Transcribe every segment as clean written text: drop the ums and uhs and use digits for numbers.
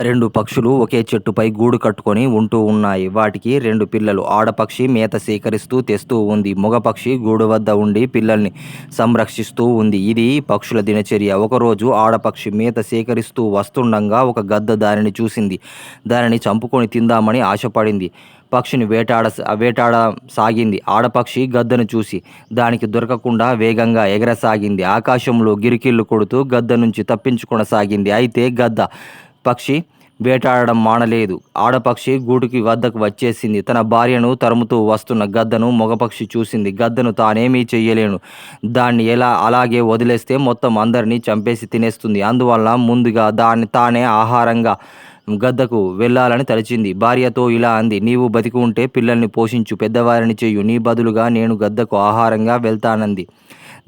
రెండు పక్షులు ఒకే చెట్టుపై గూడు కట్టుకొని ఉంటూ ఉన్నాయి. వాటికి రెండు పిల్లలు. ఆడపక్షి మేత సేకరిస్తూ తెస్తూ ఉంది. మగ పక్షి గూడు వద్ద ఉండి పిల్లల్ని సంరక్షిస్తూ ఉంది. ఇది పక్షుల దినచర్య. ఒకరోజు ఆడపక్షి మేత సేకరిస్తూ వస్తుండగా ఒక గద్ద దానిని చూసింది. దానిని చంపుకొని తిందామని ఆశపడింది. పక్షిని వేటాడ సాగింది. ఆడపక్షి గద్దను చూసి దానికి దొరకకుండా వేగంగా ఎగరసాగింది. ఆకాశంలో గిరికిళ్ళు కొడుతూ గద్ద నుంచి తప్పించుకొనసాగింది. అయితే గద్ద పక్షి వేటాడడం మానలేదు. ఆడపక్షి గూటికి వద్దకు వచ్చేసింది. తన భార్యను తరుముతూ వస్తున్న గద్దను మగపక్షి చూసింది. గద్దను తానేమీ చెయ్యలేను, దాన్ని అలాగే వదిలేస్తే మొత్తం అందరినీ చంపేసి తినేస్తుంది. అందువల్ల ముందుగా దాన్ని తానే ఆహారంగా గద్దకు వెళ్ళాలని తలచింది. భార్యతో ఇలా అంది: నీవు బతికి ఉంటే పిల్లల్ని పోషించు, పెద్దవారిని చెయ్యు, నీ బదులుగా నేను గద్దకు ఆహారంగా వెళ్తానంది.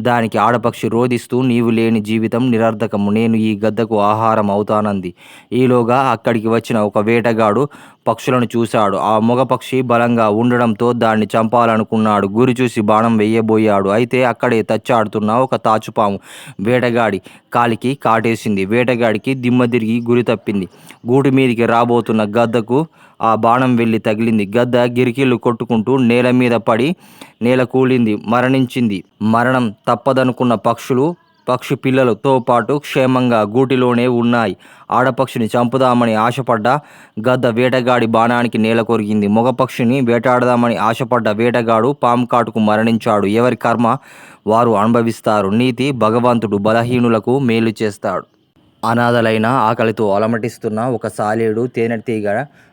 దానికి ఆడపక్షి రోదిస్తూ, నీవు లేని జీవితం నిరర్ధకము, నేను ఈ గద్దకు ఆహారం అవుతానంది. ఈలోగా అక్కడికి వచ్చిన ఒక వేటగాడు పక్షులను చూశాడు. ఆ మగ పక్షి బలంగా ఉండడంతో దాన్ని చంపాలనుకున్నాడు. గురి చూసి బాణం వెయ్యబోయాడు. అయితే అక్కడే తచ్చాడుతున్న ఒక తాచుపాము వేటగాడి కాలికి కాటేసింది. వేటగాడికి దిమ్మ తిరిగి గురి తప్పింది. గూటి మీదికి రాబోతున్న గద్దకు ఆ బాణం వెళ్ళి తగిలింది. గద్ద గిరికీళ్ళు కొట్టుకుంటూ నేల మీద పడి నేల కూలింది, మరణించింది. మరణం తప్పదనుకున్న పక్షి పిల్లలతో పాటు క్షేమంగా గూటిలోనే ఉన్నాయి. ఆడపక్షిని చంపుదామని ఆశపడ్డ గద్ద వేటగాడి బాణానికి నేల కొరిగింది. మగ పక్షిని వేటాడదామని ఆశపడ్డ వేటగాడు పాము కాటుకు మరణించాడు. ఎవరి కర్మ వారు అనుభవిస్తారు. నీతి: భగవంతుడు బలహీనులకు మేలు చేస్తాడు. అనాథలైన ఆకలితో అలమటిస్తున్న ఒక సాలేడు తేనెటీగ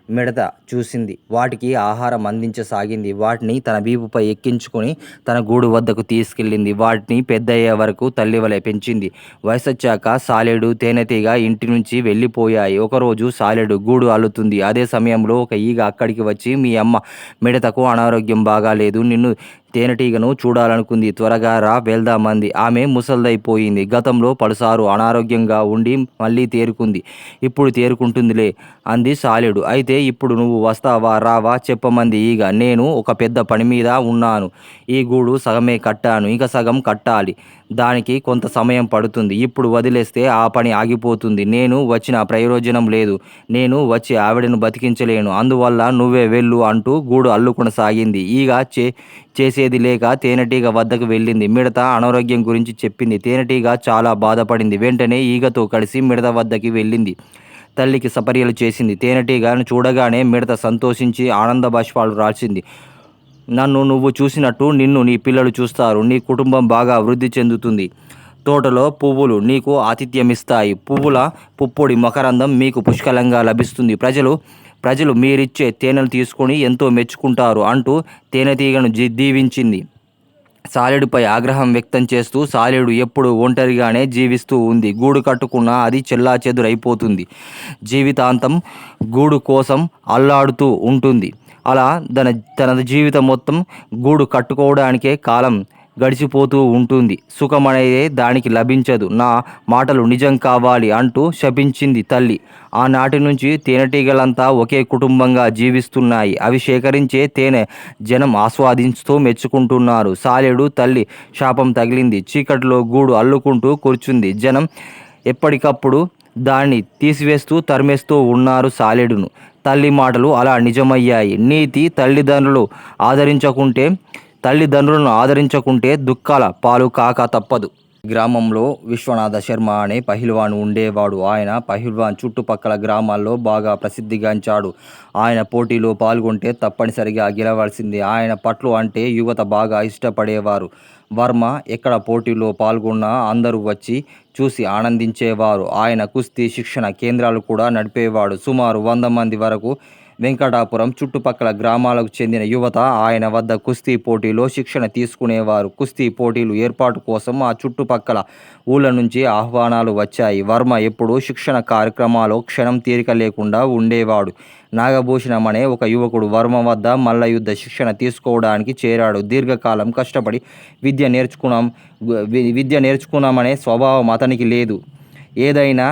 మిడత చూసింది. వాటికి ఆహారం అందించసాగింది. వాటిని తన వీపుపై ఎక్కించుకొని తన గూడు వద్దకు తీసుకెళ్ళింది. వాటిని పెద్దయ్యే వరకు తల్లివలె పెంచింది. వయసొచ్చాక సాలేడు తేనెటీగ ఇంటి నుంచి వెళ్ళిపోయాయి. ఒకరోజు సాలేడు గూడు అల్లుతుంది. అదే సమయంలో ఒక ఈగ అక్కడికి వచ్చి, మీ అమ్మ మిడతకు అనారోగ్యం బాగాలేదు, నిన్ను తేనెటీగను చూడాలనుకుంది, త్వరగా రా వెళ్దామంది. ఆమె ముసల్దైపోయింది. గతంలో పలుసార్లు అనారోగ్యంగా ఉండి మళ్ళీ తేరుకుంది. ఇప్పుడు తేరుకుంటుందిలే అంది సాలేడు. అయితే ఇప్పుడు నువ్వు వస్తావా రావా చెప్పమంది ఈగ. నేను ఒక పెద్ద పని మీద ఉన్నాను. ఈ గూడు సగమే కట్టాను, ఇంకా సగం కట్టాలి. దానికి కొంత సమయం పడుతుంది. ఇప్పుడు వదిలేస్తే ఆ పని ఆగిపోతుంది. నేను వచ్చిన ప్రయోజనం లేదు. నేను వచ్చి ఆవిడను బతికించలేను. అందువల్ల నువ్వే వెళ్ళు అంటూ గూడు అల్లుకొనసాగింది. ఈగ చేసేది లేక తేనెటీగ వద్దకు వెళ్ళింది. మిడత అనారోగ్యం గురించి చెప్పింది. తేనెటీగ చాలా బాధపడింది. వెంటనే ఈగతో కలిసి మిడత వద్దకి వెళ్ళింది. తల్లికి సపర్యలు చేసింది. తేనెటీగను చూడగానే మిడత సంతోషించి ఆనంద బాష్పాలు రాల్చింది. నన్ను నువ్వు చూసినట్టు నిన్ను నీ పిల్లలు చూస్తారు. నీ కుటుంబం బాగా వృద్ధి చెందుతుంది. తోటలో పువ్వులు నీకు ఆతిథ్యమిస్తాయి. పువ్వుల పుప్పొడి మకరందం మీకు పుష్కలంగా లభిస్తుంది. ప్రజలు మీరిచ్చే తేనెలు తీసుకొని ఎంతో మెచ్చుకుంటారు అంటూ తేనెటీగను దీవించింది. సాలెడుపై ఆగ్రహం వ్యక్తం చేస్తూ, సాలెడు ఎప్పుడు ఒంటరిగానే జీవిస్తూ ఉంది. గూడు కట్టుకున్నా అది చెల్లాచెదురైపోతుంది. జీవితాంతం గూడు కోసం అల్లాడుతూ ఉంటుంది. అలా తన జీవితం మొత్తం గూడు కట్టుకోవడానికే కాలం గడిచిపోతూ ఉంటుంది. సుఖమనేదే దానికి లభించదు. నా మాటలు నిజం కావాలి అంటూ శపించింది తల్లి. ఆనాటి నుంచి తేనెటీగలంతా ఒకే కుటుంబంగా జీవిస్తున్నాయి. అవి సేకరించే తేనె జనం ఆస్వాదిస్తూ మెచ్చుకుంటున్నారు. సాలెడు తల్లి శాపం తగిలింది. చీకటిలో గూడు అల్లుకుంటూ కూర్చుంది. జనం ఎప్పటికప్పుడు దాన్ని తీసివేస్తూ తరిమేస్తూ ఉన్నారు సాలెడును. తల్లి మాటలు అలా నిజమయ్యాయి. నీతి: తల్లిదండ్రులను ఆదరించకుంటే దుఃఖాల పాలు కాక తప్పదు. గ్రామంలో విశ్వనాథ శర్మ అనే పహిల్వాన్ ఉండేవాడు. ఆయన పహిల్వాన్ చుట్టుపక్కల గ్రామాల్లో బాగా ప్రసిద్ధిగాంచాడు. ఆయన పోటీలో పాల్గొంటే తప్పనిసరిగా గెలవాల్సిందే. ఆయన పట్లు అంటే యువత బాగా ఇష్టపడేవారు. వర్మ ఎక్కడ పోటీలో పాల్గొన్నా అందరూ వచ్చి చూసి ఆనందించేవారు. ఆయన కుస్తీ శిక్షణ కేంద్రాలు కూడా నడిపేవాడు. సుమారు 100 మంది వరకు వెంకటాపురం చుట్టుపక్కల గ్రామాలకు చెందిన యువత ఆయన వద్ద కుస్తీ పోటీలో శిక్షణ తీసుకునేవారు. కుస్తీ పోటీలు ఏర్పాటు కోసం ఆ చుట్టుపక్కల ఊళ్ళ నుంచి ఆహ్వానాలు వచ్చాయి. వర్మ ఎప్పుడూ శిక్షణ కార్యక్రమాల్లో క్షణం తీరిక లేకుండా ఉండేవాడు. నాగభూషణం అనే ఒక యువకుడు వర్మ వద్ద మల్లయుద్ధ శిక్షణ తీసుకోవడానికి చేరాడు. దీర్ఘకాలం కష్టపడి విద్య నేర్చుకున్నామనే స్వభావం అతనికి లేదు. ఏదైనా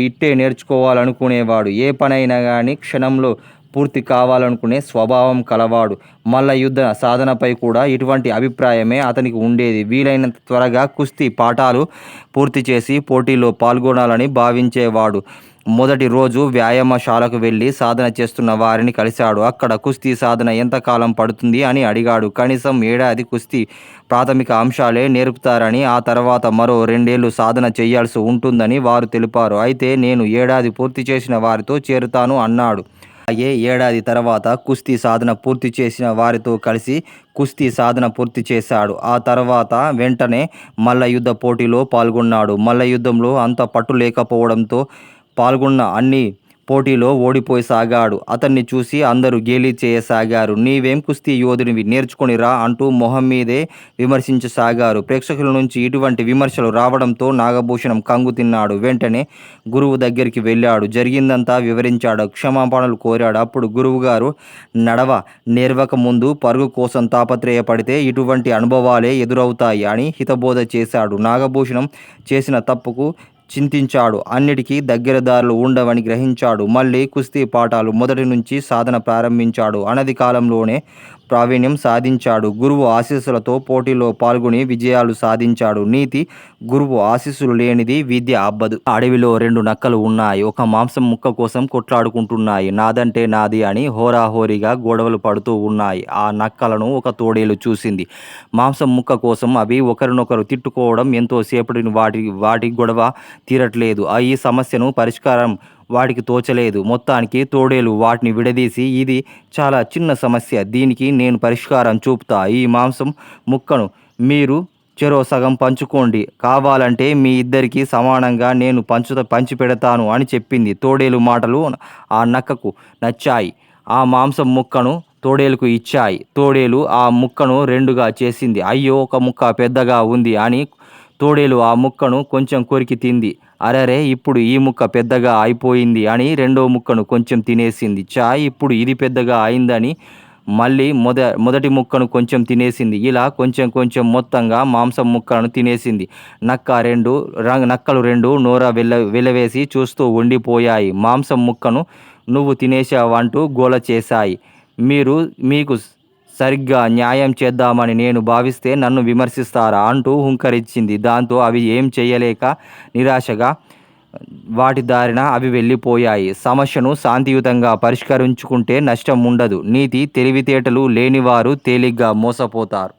ఇట్టే నేర్చుకోవాలనుకునేవాడు. ఏ పనైనా కానీ క్షణంలో పూర్తి కావాలనుకునే స్వభావం కలవాడు. మల్ల యుద్ధ సాధనపై కూడా ఇటువంటి అభిప్రాయమే అతనికి ఉండేది. వీలైనంత త్వరగా కుస్తీ పాఠాలు పూర్తి చేసి పోటీలో పాల్గొనాలని భావించేవాడు. మొదటి రోజు వ్యాయామశాలకు వెళ్ళి సాధన చేస్తున్న వారిని కలిశాడు. అక్కడ కుస్తీ సాధన ఎంతకాలం పడుతుంది అని అడిగాడు. కనీసం ఏడాది కుస్తీ ప్రాథమిక అంశాలే నేర్పుతారని, ఆ తర్వాత మరో 2 ఏళ్లు సాధన చేయాల్సి ఉంటుందని వారు తెలిపారు. అయితే నేను ఏడాది పూర్తి చేసిన వారితో చేరుతాను అన్నాడు. అలాగే ఏడాది తర్వాత కుస్తీ సాధన పూర్తి చేసిన వారితో కలిసి కుస్తీ సాధన పూర్తి చేశాడు. ఆ తర్వాత వెంటనే మల్లయుద్ధ పోటీలో పాల్గొన్నాడు. మల్లయుద్ధంలో అంత పట్టు లేకపోవడంతో పాల్గొన్న అన్ని పోటీలో ఓడిపోసాగాడు. అతన్ని చూసి అందరూ గేలి చేయసాగారు. నీవేం కుస్తీ యోధునివి, నేర్చుకొని రా అంటూ మొహం మీదే విమర్శించసాగారు. ప్రేక్షకుల నుంచి ఇటువంటి విమర్శలు రావడంతో నాగభూషణం కంగు తిన్నాడు. వెంటనే గురువు దగ్గరికి వెళ్ళాడు. జరిగిందంతా వివరించాడు. క్షమాపణలు కోరాడు. అప్పుడు గురువుగారు నేర్వక ముందు పరుగు కోసం తాపత్రయపడితే ఇటువంటి అనుభవాలే ఎదురవుతాయి అని హితబోధ చేశాడు. నాగభూషణం చేసిన తప్పుకు చింతించాడు. అన్నిటికీ దగ్గర దారులు ఉండవని గ్రహించాడు. మళ్ళీ కుస్తీ పాఠాలు మొదటి నుంచి సాధన ప్రారంభించాడు. అనతి కాలంలోనే ప్రావీణ్యం సాధించాడు. గురువు ఆశీస్సులతో పోటీలో పాల్గొని విజయాలు సాధించాడు. నీతి: గురువు ఆశీస్సులు లేనిది విద్య అబ్బదు. అడవిలో 2 నక్కలు ఉన్నాయి. ఒక మాంసం ముక్క కోసం కొట్లాడుకుంటున్నాయి. నాదంటే నాది అని హోరాహోరీగా గొడవలు పడుతూ ఉన్నాయి. ఆ నక్కలను ఒక తోడేలు చూసింది. మాంసం ముక్క కోసం అవి ఒకరినొకరు తిట్టుకోవడం ఎంతో సేపటి వాటి గొడవ తీరట్లేదు. ఈ సమస్యను పరిష్కారం వాటికి తోచలేదు. మొత్తానికి తోడేలు వాటిని విడదీసి, ఇది చాలా చిన్న సమస్య, దీనికి నేను పరిష్కారం చూపుతా. ఈ మాంసం ముక్కను మీరు చెరో సగం పంచుకోండి. కావాలంటే మీ ఇద్దరికీ సమానంగా నేను పంచిపెడతాను అని చెప్పింది. తోడేలు మాటలు ఆ నక్కకు నచ్చాయి. ఆ మాంసం ముక్కను తోడేలుకు ఇచ్చాయి. తోడేలు ఆ ముక్కను 2గా చేసింది. అయ్యో, ఒక ముక్క పెద్దగా ఉంది అని తోడేలు ఆ ముక్కను కొంచెం కొరికి తింది. అరెరే, ఇప్పుడు ఈ ముక్క పెద్దగా అయిపోయింది అని రెండో ముక్కను కొంచెం తినేసింది. ఇప్పుడు ఇది పెద్దగా అయిందని మళ్ళీ మొదటి ముక్కను కొంచెం తినేసింది. ఇలా కొంచెం కొంచెం మొత్తంగా మాంసం ముక్కలను తినేసింది. నక్కలు 2 నోర వెలవేసి చూస్తూ ఉండిపోయాయి. మాంసం ముక్కను నువ్వు తినేశావంటూ గోల చేశాయి. మీకు సరిగ్గా న్యాయం చేద్దామని నేను భావిస్తే నన్ను విమర్శిస్తారా అంటూ హుంకరించింది. దాంతో అవి ఏం చేయలేక నిరాశగా వాటి దారిన అవి వెళ్ళిపోయాయి. సమస్యను శాంతియుతంగా పరిష్కరించుకుంటే నష్టం ఉండదు. నీతి: తెలివితేటలు లేనివారు తేలిగ్గా మోసపోతారు.